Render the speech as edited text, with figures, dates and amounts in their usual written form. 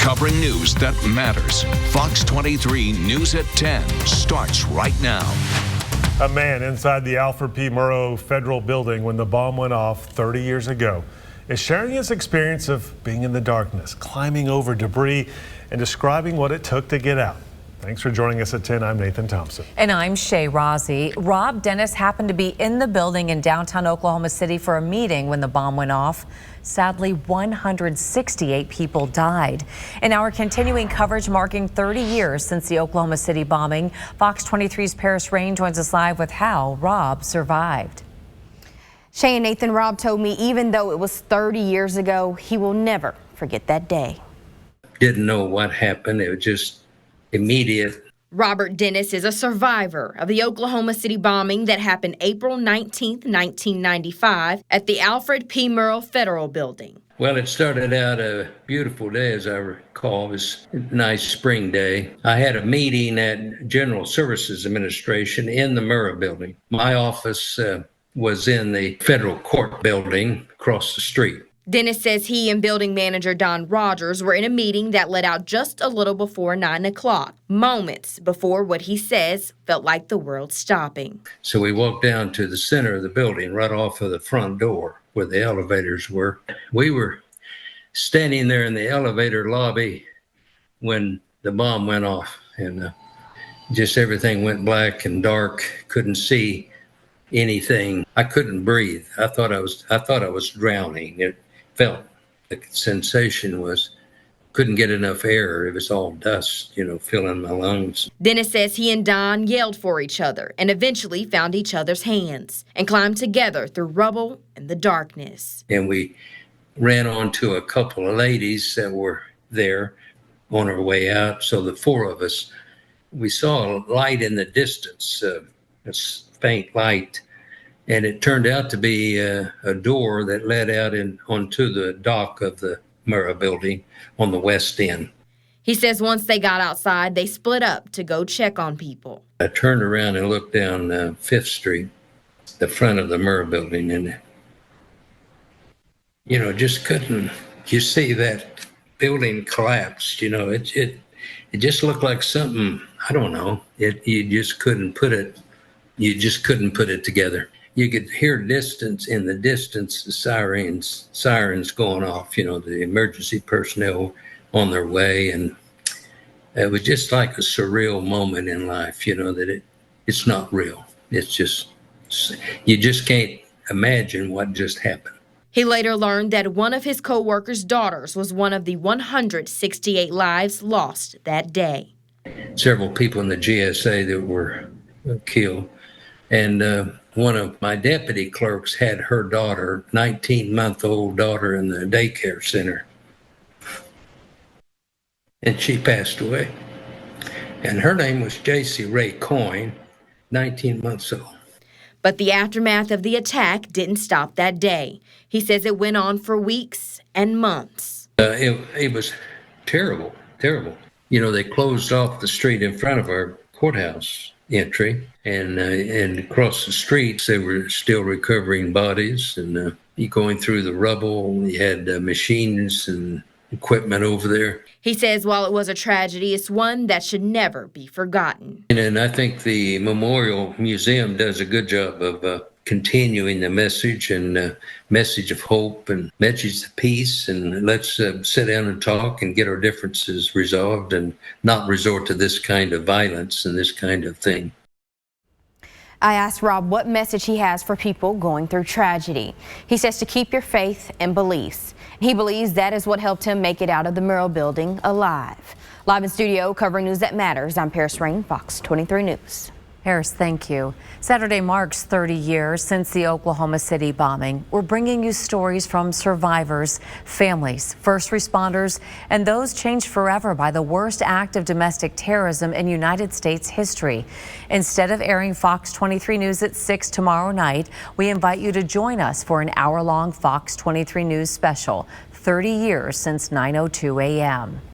Covering news that matters. Fox 23 News at 10 starts right now. A man inside the Alfred P. Murrah Federal Building when the bomb went off 30 years ago is sharing his experience of being in the darkness, climbing over debris, and describing what it took to get out. Thanks for joining us at 10. I'm Nathan Thompson. And I'm Shay Rozzi. Rob Dennis happened to be in the building in downtown Oklahoma City for a meeting when the bomb went off. Sadly, 168 people died. In our continuing coverage marking 30 years since the Oklahoma City bombing, Fox 23's Paris Rain joins us live with how Rob survived. Shay and Nathan, Rob told me even though it was 30 years ago, he will never forget that day. Didn't know what happened. It was just immediate. Robert Dennis is a survivor of the Oklahoma City bombing that happened April 19, 1995 at the Alfred P. Murrah Federal Building. Well, it started out a beautiful day, as I recall. It was a nice spring day. I had a meeting at General Services Administration in the Murrah Building. My office was in the Federal Court Building across the street. Dennis says he and building manager Don Rogers were in a meeting that let out just a little before 9 o'clock, moments before what he says felt like the world stopping. So we walked down to the center of the building, right off of the front door where the elevators were. We were standing there in the elevator lobby when the bomb went off, and just everything went black and dark. Couldn't see anything. I couldn't breathe. I thought I was drowning. It felt the sensation was couldn't get enough air. It was all dust, filling my lungs. Dennis says he and Don yelled for each other and eventually found each other's hands and climbed together through rubble and the darkness. And we ran onto a couple of ladies that were there on our way out. So the four of us, we saw a light in the distance, a faint light. And it turned out to be a door that led out onto the dock of the Murrah Building on the west end. He says once they got outside, they split up to go check on people. I turned around and looked down 5th Street, the front of the Murrah Building, and, just couldn't. You see that building collapsed, it just looked like something, I don't know. You just couldn't put it together. You could hear in the distance, the sirens going off, the emergency personnel on their way. And it was just like a surreal moment in life, that it's not real. It's just, you just can't imagine what just happened. He later learned that one of his co-workers' daughters was one of the 168 lives lost that day. Several people in the GSA that were killed. And one of my deputy clerks had her daughter, 19-month-old daughter, in the daycare center. And she passed away. And her name was J.C. Ray Coyne, 19 months old. But the aftermath of the attack didn't stop that day. He says it went on for weeks and months. It was terrible, terrible. They closed off the street in front of our courthouse entry, and across the streets they were still recovering bodies, and going through the rubble. You had machines and equipment over there. He says while it was a tragedy, it's one that should never be forgotten. And I think the Memorial Museum does a good job of continuing the message and message of hope and message of peace, and let's sit down and talk and get our differences resolved and not resort to this kind of violence and this kind of thing. I asked Rob what message he has for people going through tragedy. He says to keep your faith and beliefs. He believes that is what helped him make it out of the Murrah Building alive. Live in studio covering news that matters, I'm Paris Rain, Fox 23 News. Harris, thank you. Saturday marks 30 years since the Oklahoma City bombing. We're bringing you stories from survivors, families, first responders, and those changed forever by the worst act of domestic terrorism in United States history. Instead of airing Fox 23 News at 6 tomorrow night, we invite you to join us for an hour-long Fox 23 News special, 30 years since 9:02 a.m.